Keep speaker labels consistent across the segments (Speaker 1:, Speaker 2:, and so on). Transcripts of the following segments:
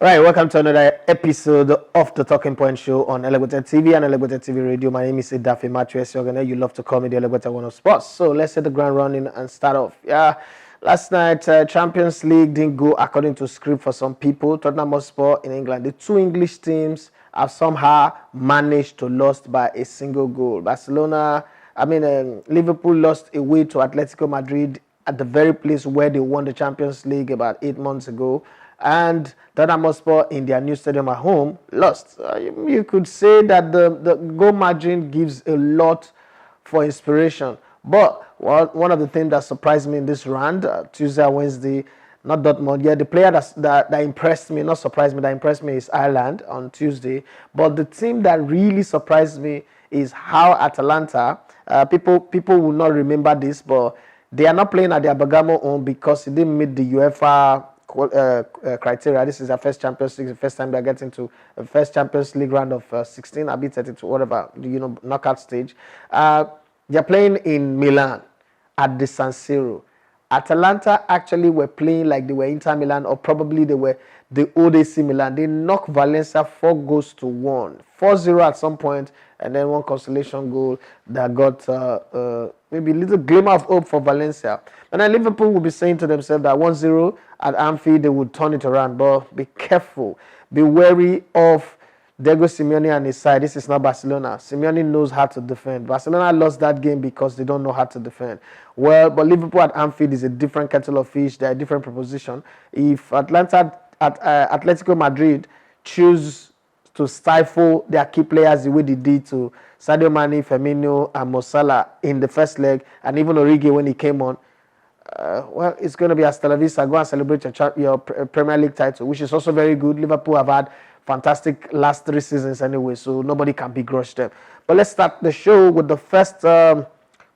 Speaker 1: Right, welcome to another episode of the Talking Point Show on Elevated TV and Elevated TV Radio. My name is MATTHIAS. You love to call me the Elevated One of Sports. So let's hit the ground running and start off. Yeah, last night Champions League didn't go according to script for some people. Tottenham Hotspur in England, the two English teams have somehow managed to lose by a single goal. Liverpool lost away to Atletico Madrid at the very place where they won the Champions League about 8 months ago. And Tottenham Hotspur in their new stadium at home lost. You could say that the goal margin gives a lot for inspiration. But one of the things that surprised me in this round, Tuesday and Wednesday, not Dortmund. Yeah, the player that impressed me, not surprised me, that impressed me is Ireland on Tuesday. But the team that really surprised me is how Atalanta, people will not remember this, but they are not playing at their Bergamo home because it didn't meet the UEFA criteria. This is their first Champions League, the first time they're getting to the first Champions League round of 16, a bit 32, whatever, knockout stage. They're playing in Milan at the San Siro. Atalanta actually were playing like they were Inter Milan, or probably they were the old AC Milan. They knocked Valencia 4-1, 4-0 at some point, and then one consolation goal that got maybe a little glimmer of hope for Valencia. And then Liverpool will be saying to themselves that 1-0 at Anfield, they would turn it around. But be careful. Be wary of Diego Simeone and his side. This is not Barcelona. Simeone knows how to defend. Barcelona lost that game because they don't know how to defend. Well, but Liverpool at Anfield is a different kettle of fish. They're a different proposition. If Atletico Madrid choose to stifle their key players the way they did to Sadio Mane, Firmino, and Mo Salah in the first leg, and even Origi when he came on, it's going to be hasta la vista. Go and celebrate your Premier League title, which is also very good. Liverpool have had fantastic last 3 seasons anyway, so nobody can begrudge them. But let's start the show with the first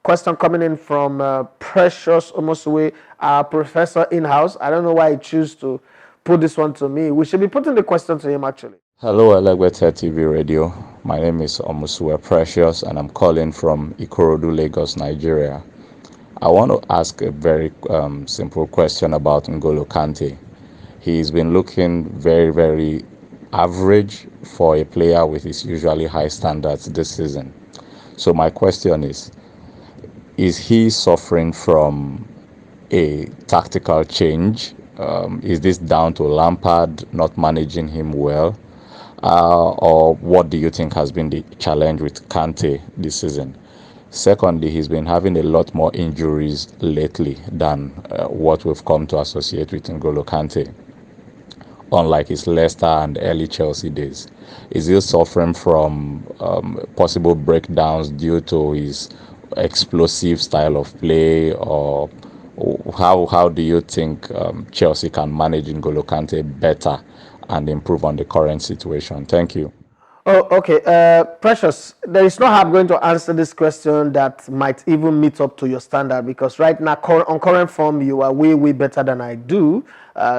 Speaker 1: question coming in from Precious OMUSUYE, our professor in-house. I don't know why he chose to put this one to me. We should be putting the question to him, actually.
Speaker 2: Hello, Elevated TV Radio. My name is OMUSUYE Precious, and I'm calling from Ikorodu, Lagos, Nigeria. I want to ask a very simple question about N'Golo Kante. He's been looking very, very average for a player with his usually high standards this season. So my question is he suffering from a tactical change? Is this down to Lampard not managing him well? Or what do you think has been the challenge with Kante this season? Secondly, he's been having a lot more injuries lately than what we've come to associate with N'Golo Kante, unlike his Leicester and early Chelsea days. Is he suffering from possible breakdowns due to his explosive style of play, or how do you think Chelsea can manage N'Golo Kante better and improve on the current situation? Thank you.
Speaker 1: Oh, okay. Precious, there is no how I'm going to answer this question that might even meet up to your standard, because right now, on current form, you are way, way better than I do.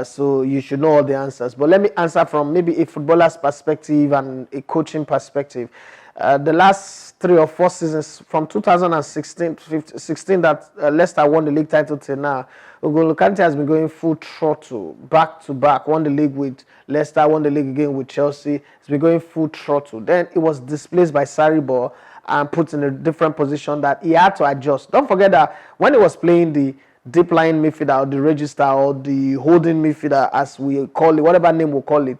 Speaker 1: So you should know all the answers. But let me answer from maybe a footballer's perspective and a coaching perspective. The last 3 or 4 seasons, from 2016 that Leicester won the league title till now, N'Golo Kante has been going full throttle, back to back. Won the league with Leicester, won the league again with Chelsea. He's been going full throttle. Then it was displaced by Sarri and put in a different position that he had to adjust. Don't forget that when he was playing the deep line midfielder, or the register, or the holding midfielder, as we call it, whatever name we call it,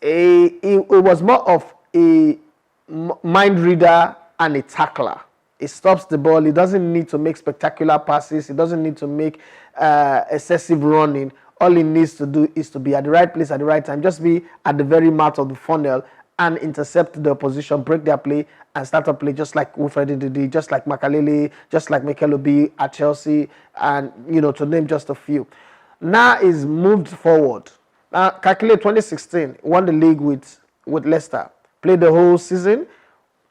Speaker 1: it was more of a mind reader and a tackler. He stops the ball. He doesn't need to make spectacular passes. He doesn't need to make excessive running. All he needs to do is to be at the right place at the right time. Just be at the very mouth of the funnel and intercept the opposition, break their play, and start a play just like Wilfred did, just like Makalele, just like Mikel Obi at Chelsea, and to name just a few. Now he's moved forward. Now calculate 2016, won the league with Leicester, played the whole season.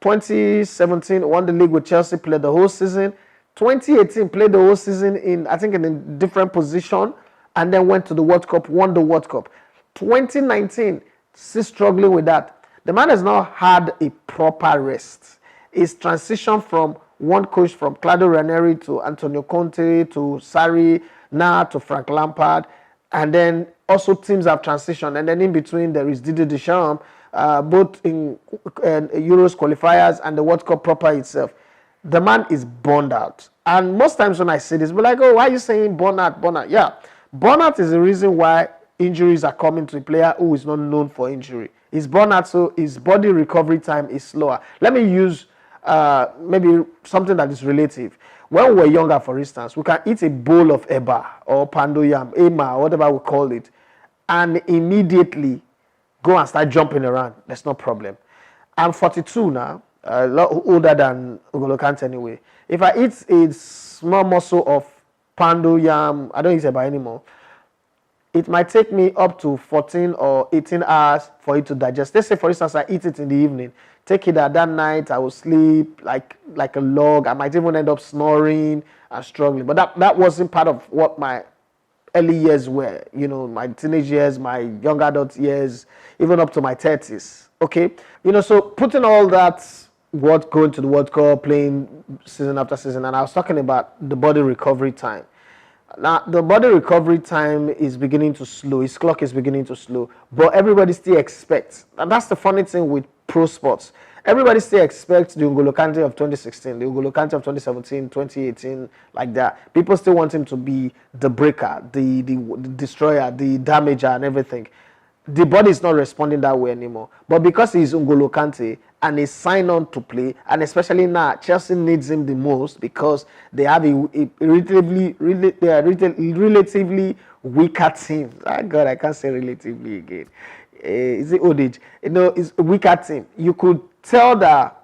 Speaker 1: 2017, won the league with Chelsea, played the whole season. 2018, played the whole season in a different position, and then went to the World Cup, won the World Cup. 2019, still struggling with that. The man has now had a proper rest. His transition from one coach, from Claudio Ranieri to Antonio Conte to Sarri, now to Frank Lampard, and then also teams have transitioned, and then in between there is Didier Deschamps, both in Euros qualifiers and the World Cup proper itself. The man is burned out, and most times when I say this, be like, "Oh, why are you saying burnout? Burnout?" Yeah, burnout is the reason why injuries are coming to a player who is not known for injury. He's burnout, so his body recovery time is slower. Let me use maybe something that is relative. When we were younger, for instance, we can eat a bowl of eba or pando yam, ema, or whatever we call it, and immediately go and start jumping around. There's no problem. I'm 42 now, a lot older than N'Golo Kante anyway. If I eat a small morsel of pando yam, I don't eat eba anymore, it might take me up to 14 or 18 hours for it to digest. Let's say, for instance, I eat it in the evening. Take it that night, I will sleep like a log. I might even end up snoring and struggling. But that wasn't part of what my early years were. My teenage years, my young adult years, even up to my 30s. Okay? So putting all that, going to the World Cup, playing season after season, and I was talking about the body recovery time. Now, the body recovery time is beginning to slow. His clock is beginning to slow. But everybody still expects. And that's the funny thing with pro sports. Everybody still expects the N'Golo Kante of 2016, the N'Golo Kante of 2017, 2018, like that. People still want him to be the breaker, the destroyer, the damager, and everything. The body is not responding that way anymore. But because he's N'Golo Kante and he's signed on to play, and especially now, Chelsea needs him the most because they have a relatively weaker team. Oh God, I can't say relatively again. Is it old age? It's a weaker team. You could tell that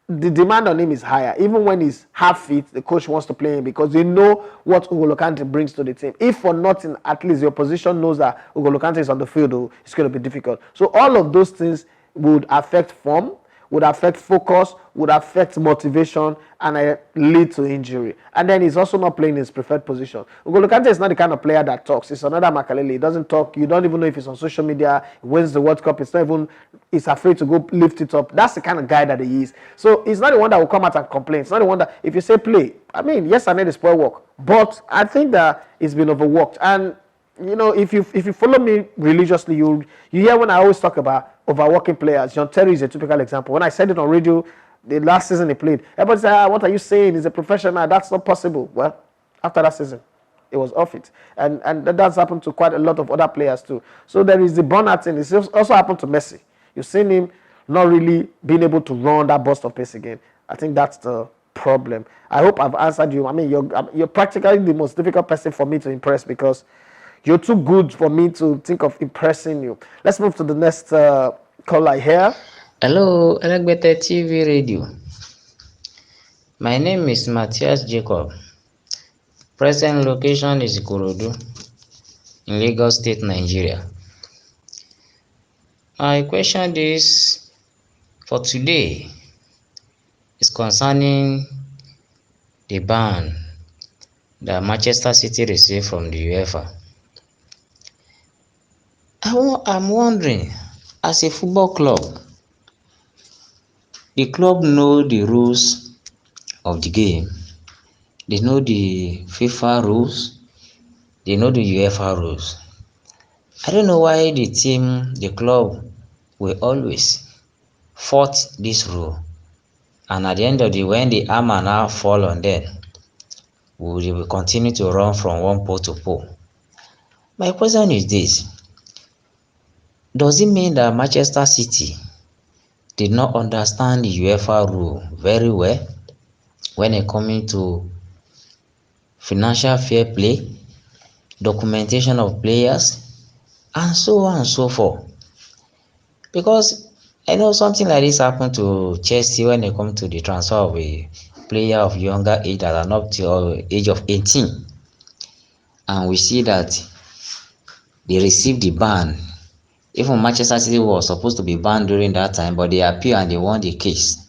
Speaker 1: the demand on him is higher. Even when he's half fit, the coach wants to play him because they know what N'Golo Kante brings to the team. If for nothing, at least the opposition knows that N'Golo Kante is on the field, it's going to be difficult. So all of those things would affect form, would affect focus, would affect motivation, and lead to injury. And then he's also not playing his preferred position. N'Golo Kante is not the kind of player that talks. He's another Makalele. He doesn't talk. You don't even know if he's on social media. He wins the World Cup. He's afraid to go lift it up. That's the kind of guy that he is. So he's not the one that will come out and complain. It's not the one that, if you say play, yes, I need a spoil work. But I think that it's been overworked. And if you follow me religiously, you hear when I always talk about overworking players. John Terry is a typical example. When I said it on radio, the last season he played, everybody said, what are you saying? He's a professional. That's not possible. Well, after that season, it was off it. And that's happened to quite a lot of other players too. So there is the burnout thing. It's also happened to Messi. You've seen him not really being able to run that burst of pace again. I think that's the problem. I hope I've answered you. You're practically the most difficult person for me to impress because you're too good for me to think of impressing you. Let's move to the next caller here.
Speaker 3: Hello, Elegbete TV Radio. My name is Matthias Jacob. Present location is Ikorodu in Lagos State, Nigeria. My question is for today is concerning the ban that Manchester City received from the UEFA. I'm wondering, as a football club, the club know the rules of the game. They know the FIFA rules. They know the UEFA rules. I don't know why the club will always fault this rule. And at the end of the day, when the hammer now fall on them, they will continue to run from one pole to pole. My question is this. Does it mean that Manchester City did not understand the UEFA rule very well when it comes to financial fair play, documentation of players, and so on and so forth? Because I know something like this happened to Chelsea when it comes to the transfer of a player of younger age that are not to the age of 18. And we see that they received the ban. Even Manchester City was supposed to be banned during that time, but they appealed and they won the case.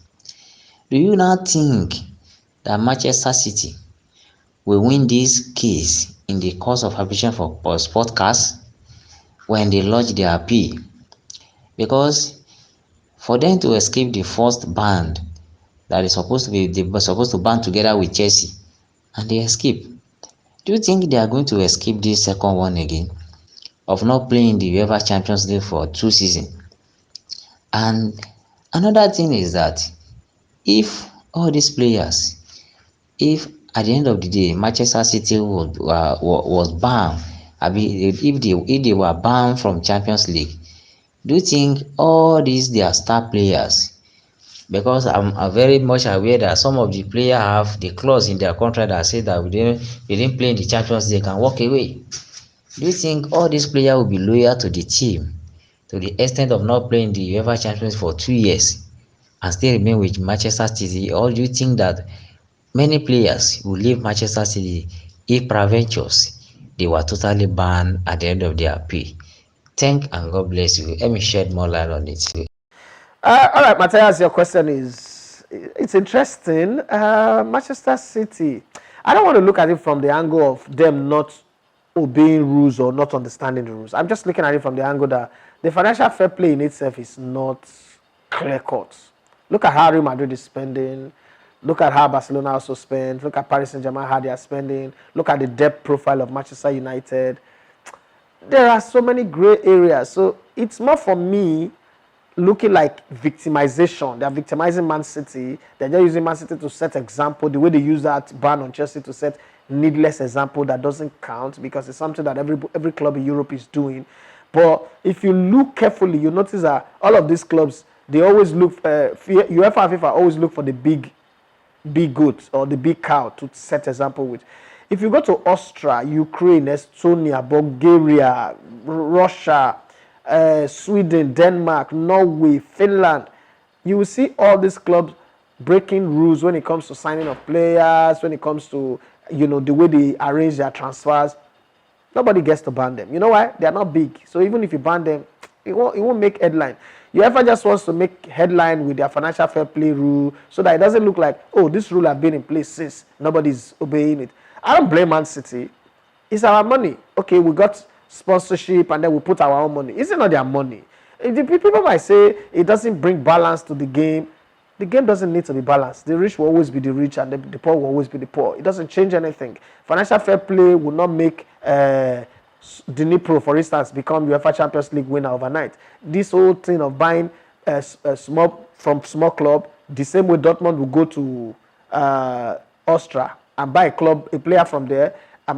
Speaker 3: Do you now think that Manchester City will win this case in the course of arbitration for sportcast when they lodge their appeal? Because for them to escape the first ban that is supposed to ban together with Chelsea, and they escape, do you think they are going to escape this second one again? of not playing the UEFA Champions League for 2 seasons. And another thing is that if all these players, if at the end of the day Manchester City was banned, if they were banned from Champions League, do you think all these their star players, because I'm very much aware that some of the players have the clause in their contract that say that we didn't play in the Champions League and walk away. Do you think all these players will be loyal to the team to the extent of not playing the UEFA Champions League for 2 years and still remain with Manchester City? Or do you think that many players will leave Manchester City if peradventures they were totally banned at the end of their pay? Thank and God bless you. Let me shed more light on it.
Speaker 1: All right, Matthias, your question is, it's interesting. Manchester City, I don't want to look at it from the angle of them not obeying rules or not understanding the rules. I'm just looking at it from the angle that the financial fair play in itself is not clear cut. Look at how Real Madrid is spending. Look at how Barcelona also spends. Look at Paris Saint-Germain, how they are spending. Look at the debt profile of Manchester United. There are so many gray areas. So it's more for me looking like victimization. They're victimizing Man City. They're just using Man City to set example. The way they use that ban on Chelsea to set needless example that doesn't count because it's something that every club in Europe is doing. But if you look carefully, you notice that all of these clubs, they always look, UEFA and FIFA always look for the big goat or the big cow to set example with. If you go to Austria, Ukraine, Estonia, Bulgaria, Russia, Sweden, Denmark, Norway, Finland, you will see all these clubs breaking rules when it comes to signing of players, when it comes to the way they arrange their transfers. Nobody gets to ban them. You know why? They are not big. So even if you ban them, it won't make headline. UEFA just wants to make headline with their financial fair play rule so that it doesn't look like, oh, this rule has been in place since nobody's obeying it. I don't blame Man City. It's our money. Okay, we got sponsorship and then we put our own money. Is it not their money? The people might say it doesn't bring balance to the game. The game doesn't need to be balanced. The rich will always be the rich and the poor will always be the poor. It doesn't change anything. Financial fair play will not make Dnipro, for instance, become UEFA Champions League winner overnight. This whole thing of buying small club, the same way Dortmund will go to Austria and buy a player from there,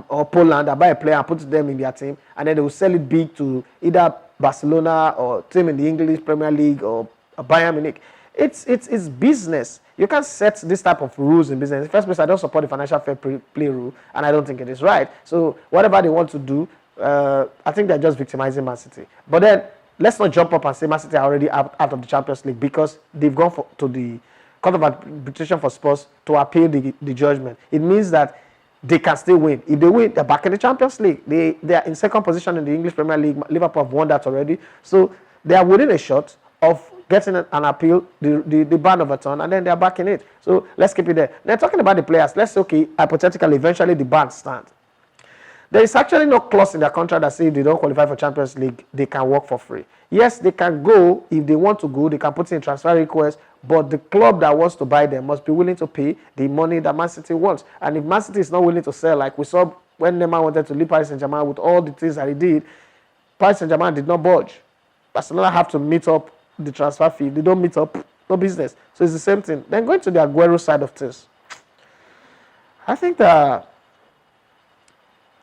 Speaker 1: or Poland, and buy a player and put them in their team, and then they will sell it big to either Barcelona or team in the English Premier League or Bayern Munich. It's business. You can't set this type of rules in business. In the first place, I don't support the financial fair play rule, and I don't think it is right. So whatever they want to do, I think they're just victimizing Man City. But then let's not jump up and say Man City are already out of the Champions League because they've gone to the Court of Arbitration for Sports to appeal the judgment. It means that they can still win. If they win, they're back in the Champions League. They are in second position in the English Premier League. Liverpool have won that already. So they are within a shot of getting an appeal, the ban overturned, and then they're back in it. So let's keep it there. They're talking about the players. Let's say, okay, hypothetically, eventually the ban stands. There is actually no clause in their contract that says if they don't qualify for Champions League, they can work for free. Yes, they can go. If they want to go, they can put in transfer request, but the club that wants to buy them must be willing to pay the money that Man City wants. And if Man City is not willing to sell, like we saw when Neymar wanted to leave Paris Saint-Germain with all the things that he did, Paris Saint-Germain did not budge. Barcelona have to meet up the transfer fee. They don't meet up, no business. So it's the same thing. Then going to the Aguero side of things, I think that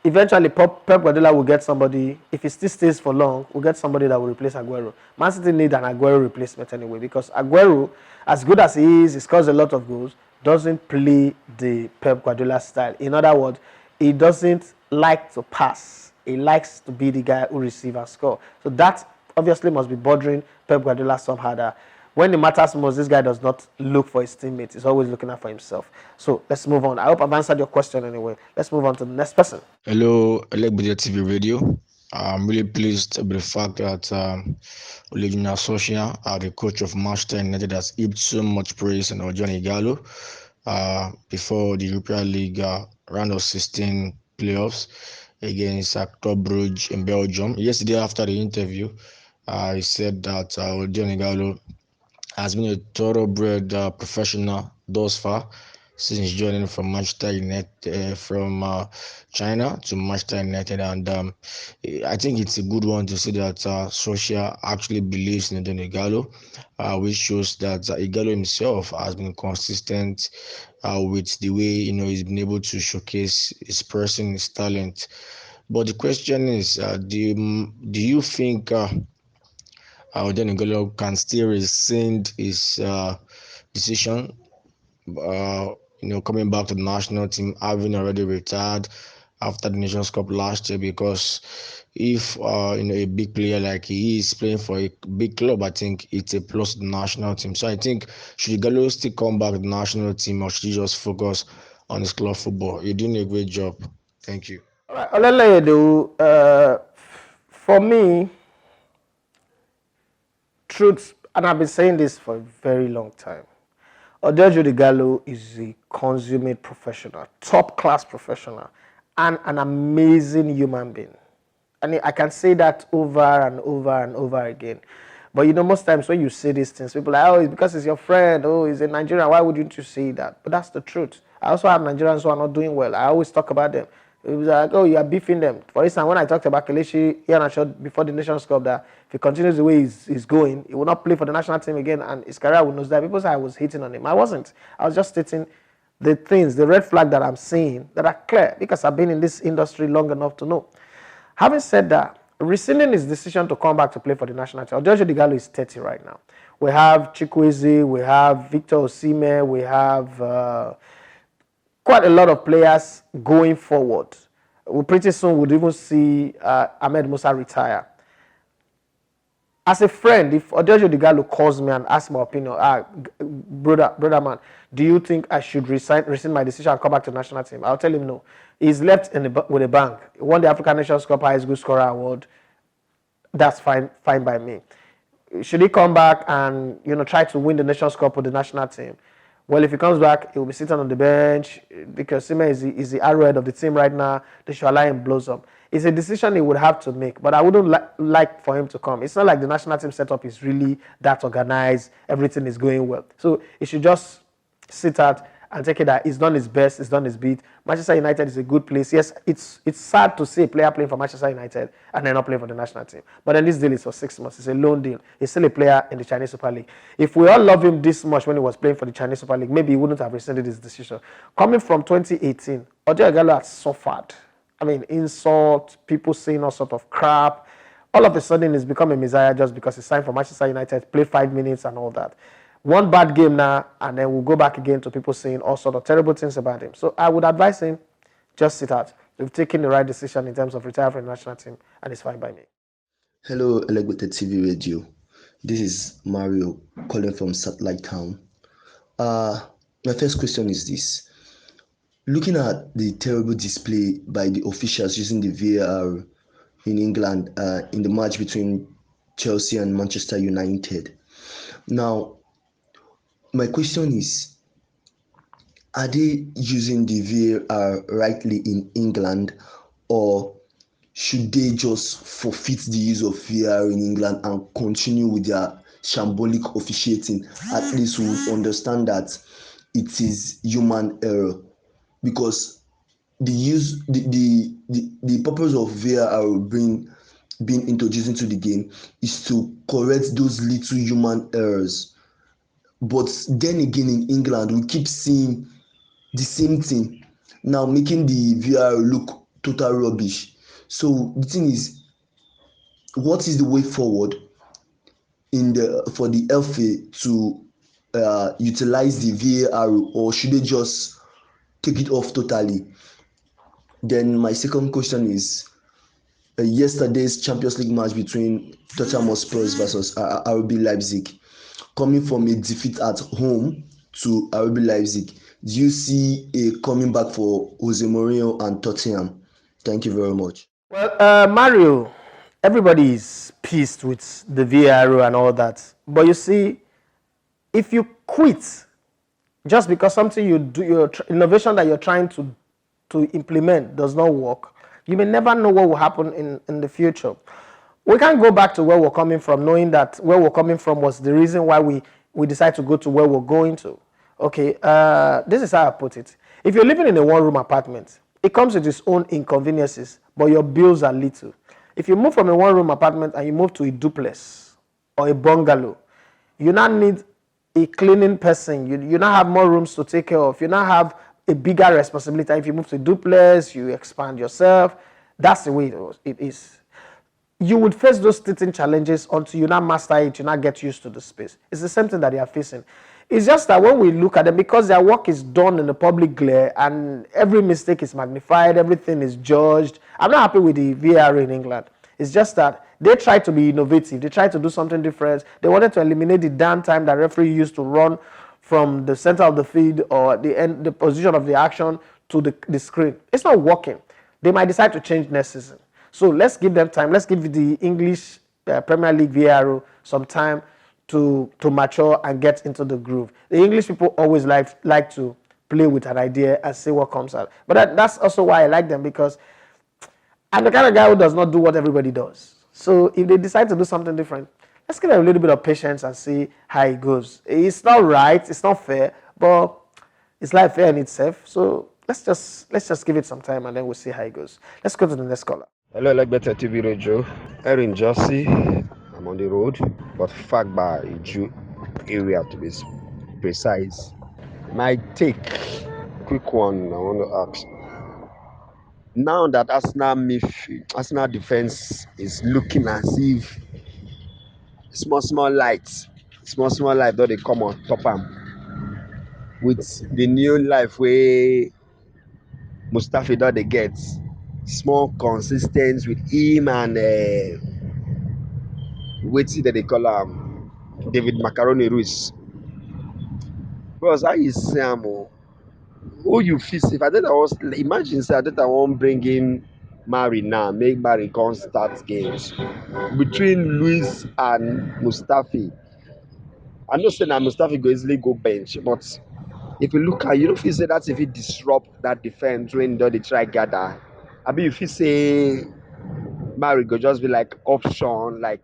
Speaker 1: eventually Pep Guardiola will get somebody. If he still stays for long, we'll get somebody that will replace Aguero. Man City need an Aguero replacement anyway because Aguero, as good as he is, he scores a lot of goals, doesn't play the Pep Guardiola style. In other words, he doesn't like to pass. He likes to be the guy who receives and score. So that obviously must be bothering Pep Guardiola somehow. That when it matters most, this guy does not look for his teammates. He's always looking out for himself. So let's move on. I hope I've answered your question anyway. Let's move on to the next person.
Speaker 4: Hello, Elegbede TV Radio. I'm really pleased with the fact that Ole Gunnar Solskjaer, the coach of Manchester United, has heaped so much praise on Johnny Gallo before the European League round of 16 playoffs against Club Brugge in Belgium. Yesterday, after the interview, he said that Johnny Gallo has been a thoroughbred professional thus far, since joining from Manchester United from China to Manchester United, and I think it's a good one to see that Solskjaer actually believes in Eden Igalo, which shows that Igalo himself has been consistent with the way he's been able to showcase his person, his talent. But the question is, do you think Eden Igalo can still rescind his decision? Coming back to the national team, having already retired after the Nations Cup last year, because if a big player like he is playing for a big club, I think it's a plus to the national team. So I think should Igalo still come back to the national team, or should he just focus on his club football? You're doing a great job. Thank you.
Speaker 1: All right, Oleleyedo, for me, truth, and I've been saying this for a very long time, Odejo Igalo is a consummate professional, top class professional, and an amazing human being. And I can say that over and over and over again. But most times when you say these things, people are like, oh, it's because it's your friend, oh, he's a Nigerian, why wouldn't you say that? But that's the truth. I also have Nigerians who are not doing well. I always talk about them. It was like, oh, you are beefing them. For instance, when I talked about Kelechi here and I showed before the Nations Cup that if he continues the way he's going, he will not play for the national team again and his career will lose that. People say I was hating on him. I wasn't. I was just stating the things, the red flag that I'm seeing that are clear because I've been in this industry long enough to know. Having said that, rescinding his decision to come back to play for the national team, Odejo Igalo is 30 right now. We have Chukwueze, we have Victor Osimhen, we have quite a lot of players going forward. We pretty soon would even see Ahmed Musa retire. As a friend, if Odejo Igalo calls me and asks my opinion, brother man, do you think I should rescind my decision and come back to the national team? I'll tell him no. He's left with a bang. He won the African Nations Cup highest goal scorer award. That's fine by me. Should he come back and try to win the Nations Cup with the national team? Well, if he comes back, he will be sitting on the bench because Sima is the arrowhead of the team right now. They should allow him blossom. It's a decision he would have to make, but I wouldn't like for him to come. It's not like the national team setup is really that organized. Everything is going well. So he should just sit out and take it that he's done his best, he's done his bit. Manchester United is a good place. Yes, it's sad to see a player playing for Manchester United and then not playing for the national team. But then this deal is for 6 months. It's a loan deal. He's still a player in the Chinese Super League. If we all love him this much when he was playing for the Chinese Super League, maybe he wouldn't have rescinded his decision. Coming from 2018, Odejo Igalo had suffered. I mean, insult, people saying all sort of crap. All of a sudden, he's become a messiah just because he signed for Manchester United, played 5 minutes and all that. One bad game now, and then we'll go back again to people saying all sort of terrible things about him. So I would advise him, just sit out. We've taken the right decision in terms of retiring from the national team, and it's fine by me.
Speaker 5: Hello, Elegbete TV Radio. This is Mario calling from Satellite Town. My first question is this. Looking at the terrible display by the officials using the VAR in England in the match between Chelsea and Manchester United. Now, my question is, are they using the VAR rightly in England, or should they just forfeit the use of VAR in England and continue with their shambolic officiating? At least we will understand that it is human error, because the purpose of VAR being introduced into the game is to correct those little human errors. But then again, in England, we keep seeing the same thing, now making the VAR look total rubbish. So the thing is, what is the way forward for the FA to utilize the VAR, or should they just take it off totally? Then my second question is, yesterday's Champions League match between Tottenham Hotspur versus RB Leipzig, coming from a defeat at home to RB Leipzig, do you see a coming back for Jose Mourinho and Tottenham? Thank you very much.
Speaker 1: Well, Mario, everybody is pissed with the VAR and all that. But you see, if you quit just because something you do, your innovation that you're trying to implement does not work, you may never know what will happen in the future. We can't go back to where we're coming from, knowing that where we're coming from was the reason why we decided to go to where we're going to. Okay, this is how I put it. If you're living in a one-room apartment, it comes with its own inconveniences, but your bills are little. If you move from a one-room apartment and you move to a duplex or a bungalow, you now need a cleaning person. You now have more rooms to take care of. You now have a bigger responsibility. If you move to a duplex, you expand yourself. That's the way it is. You would face those teething challenges until you now master it, you now get used to the space. It's the same thing that they are facing. It's just that when we look at them, because their work is done in the public glare and every mistake is magnified, everything is judged. I'm not happy with the VAR in England. It's just that they try to be innovative. They try to do something different. They wanted to eliminate the down time that referee used to run from the center of the field or the position of the action to the screen. It's not working. They might decide to change next season. So let's give them time. Let's give the English Premier League VAR some time to mature and get into the groove. The English people always like to play with an idea and see what comes out. But that's also why I like them, because I'm the kind of guy who does not do what everybody does. So if they decide to do something different, let's give them a little bit of patience and see how it goes. It's not right, it's not fair, but it's like fair in itself. So let's just give it some time and then we'll see how it goes. Let's go to the next caller.
Speaker 6: Hello, Legbete TV Radio. Erin Josie. I'm on the road, but Fagba Iju area to be precise. My take, quick one I want to ask. Now that Arsenal defense is looking as if small light that they come on top with the new life where Mustafi that they get small consistent with him and wetin dem dey call David Macaroni Ruiz. Bros, how you see am o? Who you feel say if Adeta wan imagine say Adeta wan bring in Mari now, make Mari come start games between Luis and Mustafi. I know say na Mustafi go easily go bench, but if you look at, you no feel say that if it disrupt that defense when don dey try gather, abi you feel say Mari go just be like option, like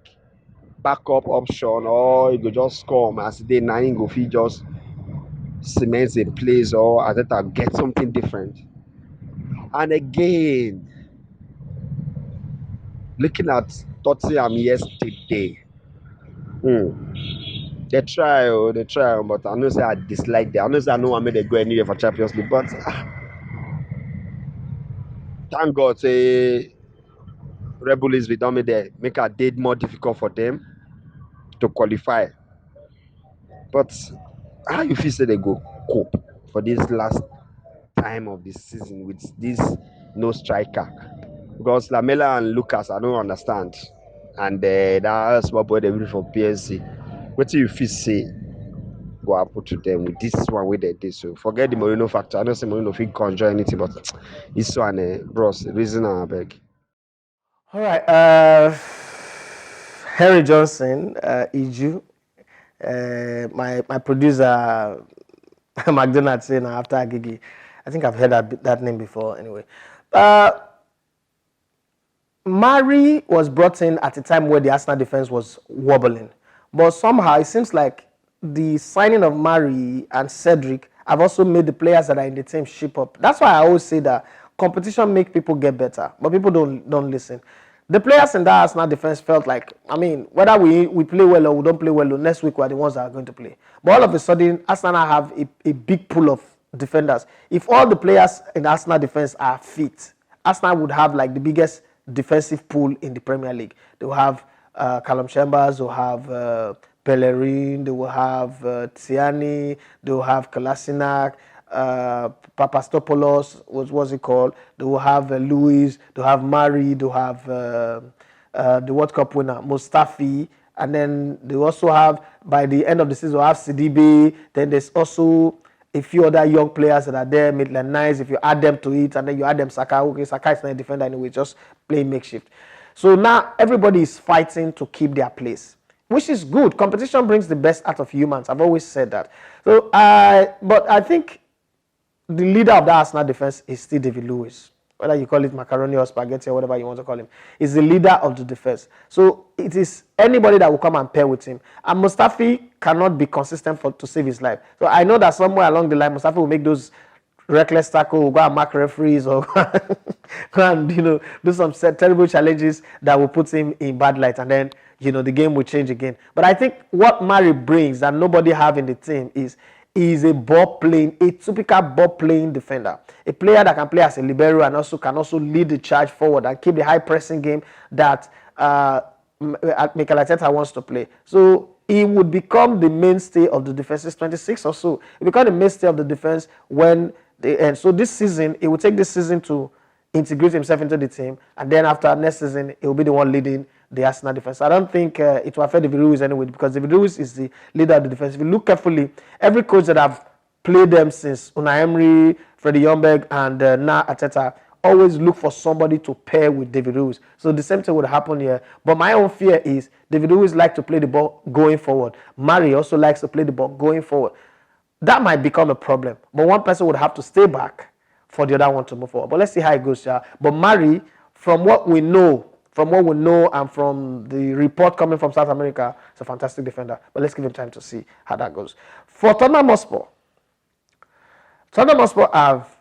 Speaker 6: backup option, or he go just come as e dey na him go fit just cement a place, or Arteta get something different. And again, looking at Tottenham yesterday, they try, but I know say I dislike them. I know say I no wan make dem go anywhere for Champions League, but thank God say Red Bull is don make a date more difficult for them to qualify. But how you feel say they go cope for this last time of the season with this no striker? Because Lamela and Lucas, I don't understand. And that small boy they bring from PSG. What do you feel say go happen to them with this one way they did? So forget the Mourinho factor. I don't say Mourinho fit conjure anything, but this one, bros, reason I beg.
Speaker 1: All right, Harry Johnson, Iju, my producer, McDonald saying after Agigi. I think I've heard that name before. Anyway, Mari was brought in at a time where the Arsenal defense was wobbling, but somehow it seems like the signing of Mari and Cedric have also made the players that are in the team shape up. That's why I always say that competition make people get better, but people don't listen. The players in that Arsenal defense felt like, I mean, whether we play well or we don't play well, next week we're the ones that are going to play. But all of a sudden, Arsenal have a big pool of defenders. If all the players in the Arsenal defense are fit, Arsenal would have like the biggest defensive pool in the Premier League. They will have Callum Chambers, they will have Bellerin, they will have Tierney, they will have Kolasinac, Papastopoulos, what's it called? They will have Luis, they will have Mari, they will have the World Cup winner, Mustafi, and then they also have, by the end of the season, they'll have Sidibe. Then there's also a few other young players that are there, Maitland-Niles, if you add them to it, and then you add them Saka. Okay, Saka is not a defender anyway, just playing makeshift. So now everybody is fighting to keep their place, which is good. Competition brings the best out of humans. I've always said that. So, but I think the leader of the Arsenal defense is still David Luiz. whether you call it macaroni or spaghetti or whatever you want to call him, is the leader of the defense. So it is anybody that will come and pair with him. And Mustafi cannot be consistent to save his life. So I know that somewhere along the line, Mustafi will make those reckless tackle, go and mark referees, or go and do some terrible challenges that will put him in bad light, and then the game will change again. But I think what Mari brings that nobody have in the team is a typical ball playing defender, a player that can play as a libero and can also lead the charge forward and keep the high pressing game that Mikel Arteta wants to play. So he would become the mainstay of the defense. It's 26 or so. He become the mainstay of the defense when they end. So this season, he will take this season to integrate himself into the team, and then after next season, he will be the one leading the Arsenal defense. I don't think it will affect David Luiz anyway, because David Luiz is the leader of the defense. If you look carefully, every coach that have played them since Unai Emery, Freddie Ljungberg, and now Arteta always look for somebody to pair with David Luiz. So the same thing would happen here. But my own fear is David Luiz likes to play the ball going forward. Mari also likes to play the ball going forward. That might become a problem. But one person would have to stay back for the other one to move forward. But let's see how it goes, yeah. But Mari, from what we know, and from the report coming from South America, is a fantastic defender. But let's give him time to see how that goes. For Tottenham Hotspur have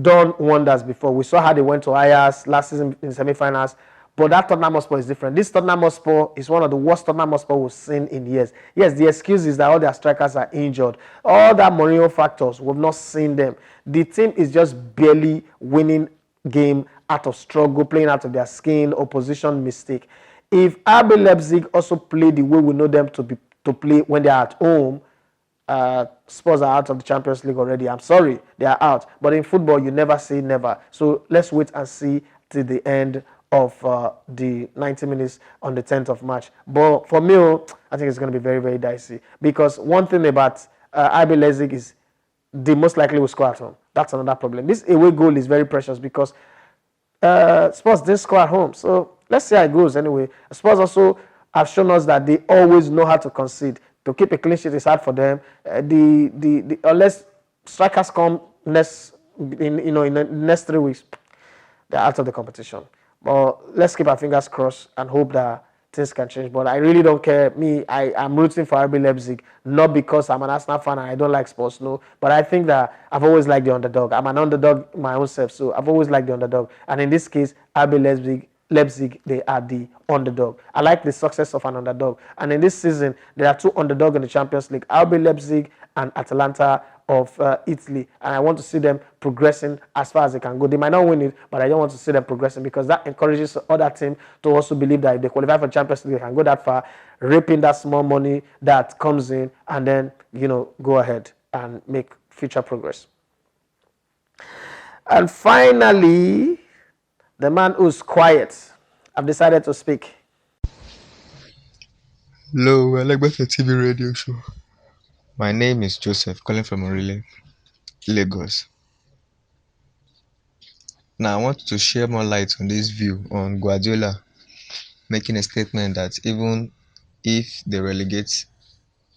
Speaker 1: done wonders before. We saw how they went to Ajax last season in semi-finals. But that Tottenham Hotspur is different. This Tottenham Hotspur is one of the worst Tottenham Hotspur we've seen in years. Yes, the excuse is that all their strikers are injured. All that Mourinho factors, we've not seen them. The team is just barely winning game out of struggle, playing out of their skin, opposition mistake. If RB Leipzig also play the way we know them to play when they are at home, Spurs are out of the Champions League already. I'm sorry, they are out. But in football, you never say never. So let's wait and see till the end of the 90 minutes on the 10th of March. But for me, I think it's going to be very, very dicey. Because one thing about RB Leipzig is they most likely will score at home. That's another problem. This away goal is very precious because Spurs didn't score at home. So let's see how it goes anyway. Spurs also have shown us that they always know how to concede. To keep a clean sheet is hard for them. Unless strikers come in the next 3 weeks, they're out of the competition. But let's keep our fingers crossed and hope that things can change. But I really don't care. I'm rooting for RB Leipzig, not because I'm an Arsenal fan and I don't like sports, no. But I think that I've always liked the underdog. I'm an underdog my own self, so I've always liked the underdog. And in this case, RB Leipzig, they are the underdog. I like the success of an underdog. And in this season, there are two underdogs in the Champions League, RB Leipzig and Atalanta of Italy. And I want to see them progressing as far as they can go. They might not win it, but I don't want to see them progressing because that encourages other teams to also believe that if they qualify for Champions League, they can go that far, reaping that small money that comes in, and then, go ahead and make future progress. And finally, the man who's quiet, I've decided to speak.
Speaker 7: Hello, I like better TV radio show. My name is Joseph, calling from Orile, Lagos. Now, I want to share more light on this view on Guardiola making a statement that even if they relegate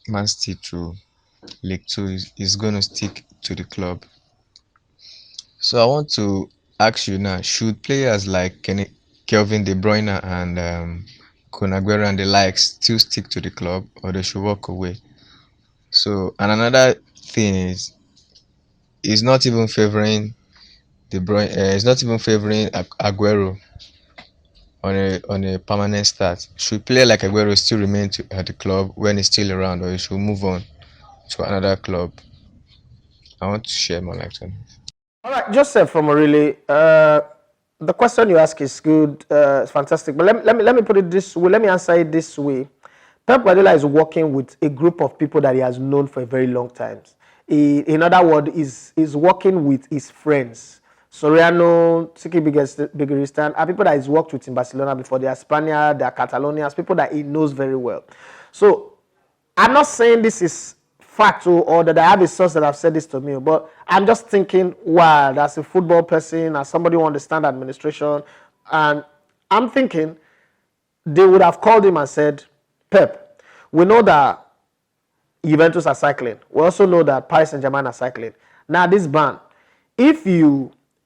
Speaker 7: Man City to League 2, he's going to stick to the club. So I want to ask you now, should players like Kelvin De Bruyne and Kun Aguero and the likes still stick to the club, or they should walk away? So, and another thing is, he's not even favoring De Bruyne. He's not even favoring Aguero on a permanent start. Should player like Aguero still remain at the club when he's still around, or he should move on to another club? I want to share more light on it.
Speaker 1: All right, Joseph from Orile, the question you ask is good, it's fantastic. But let me put it this way. Let me answer it this way. Pep Guardiola is working with a group of people that he has known for a very long time. In other words, is working with his friends. Soriano, Tiki Bigeristan are people that he's worked with in Barcelona before. They are Spaniards, they are Catalonians, people that he knows very well. So I'm not saying this is fact or that I have a source that have said this to me, but I'm just thinking, wow, as a football person, as somebody who understands administration, and I'm thinking they would have called him and said, Pep, we know that Juventus are cycling. We also know that Paris Saint-Germain are cycling. Now this ban, if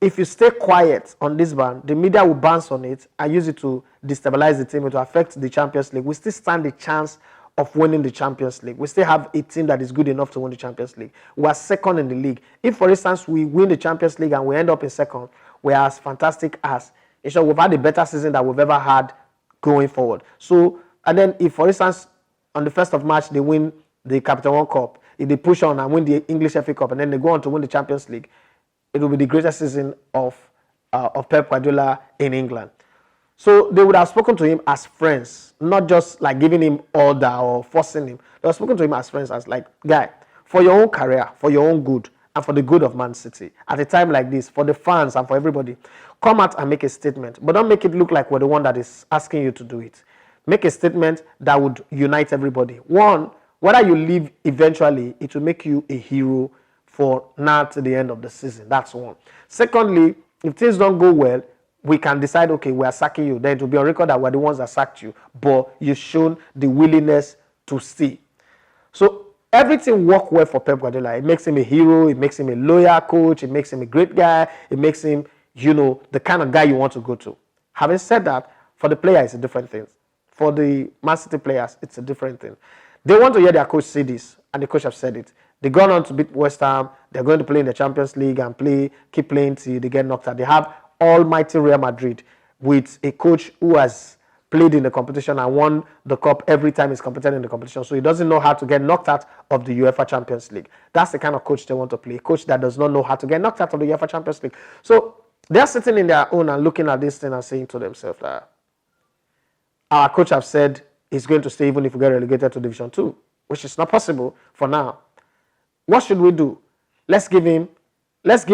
Speaker 1: if you stay quiet on this ban, the media will bounce on it and use it to destabilize the team, to affect the Champions League. We still stand a chance of winning the Champions League. We still have a team that is good enough to win the Champions League. We are second in the league. If, for instance, we win the Champions League and we end up in second, we are as fantastic as, in short, we've had the better season that we've ever had going forward. So, and then if, for instance, on the 1st of March, they win the Capital One Cup, if they push on and win the English FA Cup, and then they go on to win the Champions League, it will be the greatest season of Pep Guardiola in England. So they would have spoken to him as friends, not just like giving him order or forcing him. They have spoken to him as friends, as like, guy, for your own career, for your own good, and for the good of Man City, at a time like this, for the fans and for everybody, come out and make a statement. But don't make it look like we're the one that is asking you to do it. Make a statement that would unite everybody. One, whether you leave eventually, it will make you a hero for now to the end of the season. That's one. Secondly, if things don't go well, we can decide, okay, we are sacking you. Then it will be on record that we're the ones that sacked you, but you've shown the willingness to stay. So everything worked well for Pep Guardiola. It makes him a hero. It makes him a loyal coach. It makes him a great guy. It makes him, the kind of guy you want to go to. Having said that, for the player, it's a different thing. For the Man City players, it's a different thing. They want to hear their coach say this, and the coach has said it. They gone on to beat West Ham. They're going to play in the Champions League and keep playing till they get knocked out. They have almighty Real Madrid with a coach who has played in the competition and won the cup every time he's competed in the competition. So he doesn't know how to get knocked out of the UEFA Champions League. That's the kind of coach they want to play. A coach that does not know how to get knocked out of the UEFA Champions League. So they're sitting in their own and looking at this thing and saying to themselves that our coach have said he's going to stay even if we get relegated to Division 2, which is not possible for now. What should we do? Let's give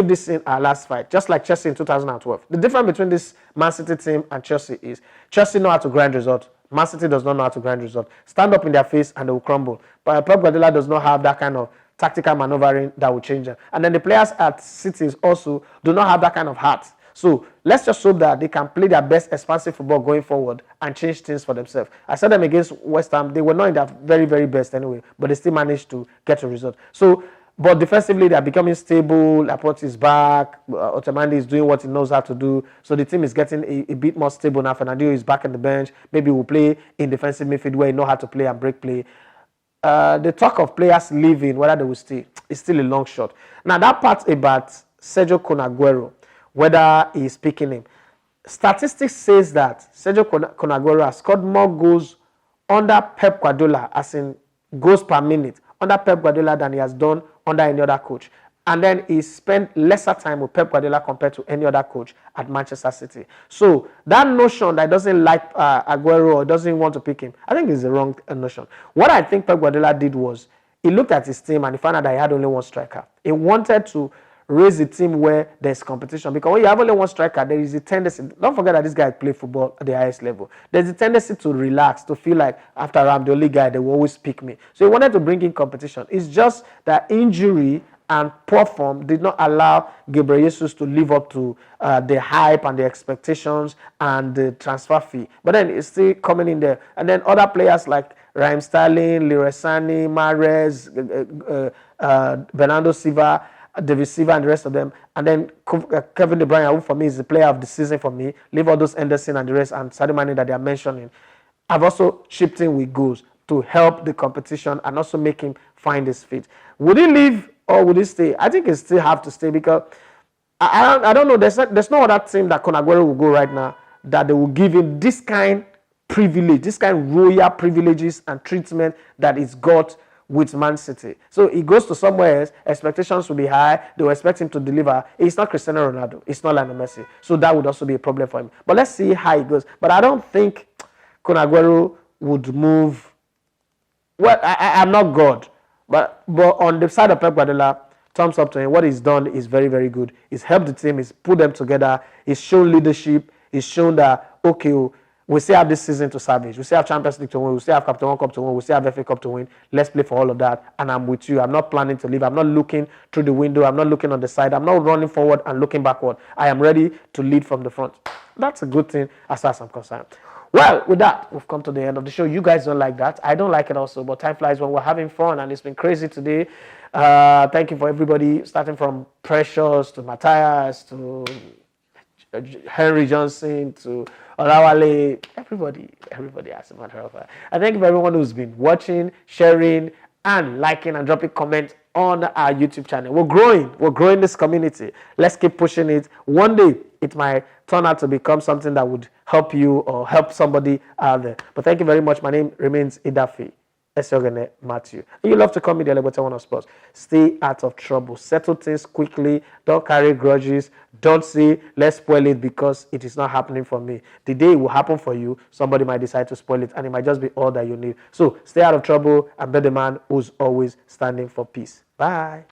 Speaker 1: this in our last fight, just like Chelsea in 2012. The difference between this Man City team and Chelsea is Chelsea know how to grind results. Man City does not know how to grind results. Stand up in their face and they will crumble. But Pep Guardiola does not have that kind of tactical maneuvering that will change them. And then the players at City also do not have that kind of heart. So let's just hope that they can play their best expansive football going forward and change things for themselves. I said them against West Ham. They were not in their very, very best anyway, but they still managed to get a result. So, but defensively, they are becoming stable. Laporte is back. Otamendi is doing what he knows how to do. So the team is getting a bit more stable now. Fernandinho is back on the bench. Maybe we'll play in defensive midfield where he know how to play and break play. The talk of players leaving, whether they will stay, is still a long shot. Now, that part about Sergio Kun Aguero, whether he's picking him. Statistics says that Sergio Kun Aguero has scored more goals under Pep Guardiola, as in goals per minute, under Pep Guardiola than he has done under any other coach. And then he spent lesser time with Pep Guardiola compared to any other coach at Manchester City. So that notion that he doesn't like Aguero or doesn't want to pick him, I think is the wrong notion. What I think Pep Guardiola did was he looked at his team and he found out that he had only one striker. He wanted to raise a team where there's competition, because when you have only one striker, there is a tendency, don't forget that this guy played football at the highest level, there's a tendency to relax, to feel like after I'm the only guy, they will always pick me. So he wanted to bring in competition. It's just that injury and poor form did not allow Gabriel Jesus to live up to the hype and the expectations and the transfer fee. But then it's still coming in there. And then other players like Raheem Sterling, Leroy Sané, Mahrez, Bernardo Silva, David Silva and the rest of them, and then Kevin De Bruyne, who for me is the player of the season for me, leave all those Anderson and the rest and Sadio Mane that they are mentioning. I've also chipped in with goals to help the competition and also make him find his feet. Would he leave or would he stay? I think he still have to stay, because I don't know. There's no other team that Kun Aguero will go right now that they will give him this kind privilege, this kind of royal privileges and treatment that he's got with Man City. So he goes to somewhere else, expectations will be high, they will expect him to deliver. It's not Cristiano Ronaldo, it's not Lionel Messi. So that would also be a problem for him. But let's see how it goes. But I don't think Kun Aguero would move. Well, I'm not God, but on the side of Pep Guardiola, thumbs up to him. What he's done is very, very good. He's helped the team, he's put them together, he's shown leadership, he's shown that, okay, we still have this season to salvage. We still have Champions League to win. We still have Capital One Cup to win. We still have FA Cup to win. Let's play for all of that. And I'm with you. I'm not planning to leave. I'm not looking through the window. I'm not looking on the side. I'm not running forward and looking backward. I am ready to lead from the front. That's a good thing as far as I'm concerned. Well, with that, we've come to the end of the show. You guys don't like that. I don't like it also, but time flies when we're having fun, and it's been crazy today. Thank you for everybody, starting from Precious to Matthias to Henry Johnson to Olawale, everybody as a matter of fact. And thank you for everyone who's been watching, sharing, and liking and dropping comments on our YouTube channel. We're growing this community. Let's keep pushing it. One day it might turn out to become something that would help you or help somebody out there. But thank you very much. My name remains Idafi. Matthew. You love to call me the Elevator One of Sports. Stay out of trouble. Settle things quickly. Don't carry grudges. Don't say, let's spoil it because it is not happening for me. The day it will happen for you, somebody might decide to spoil it, and it might just be all that you need. So stay out of trouble and be the man who's always standing for peace. Bye.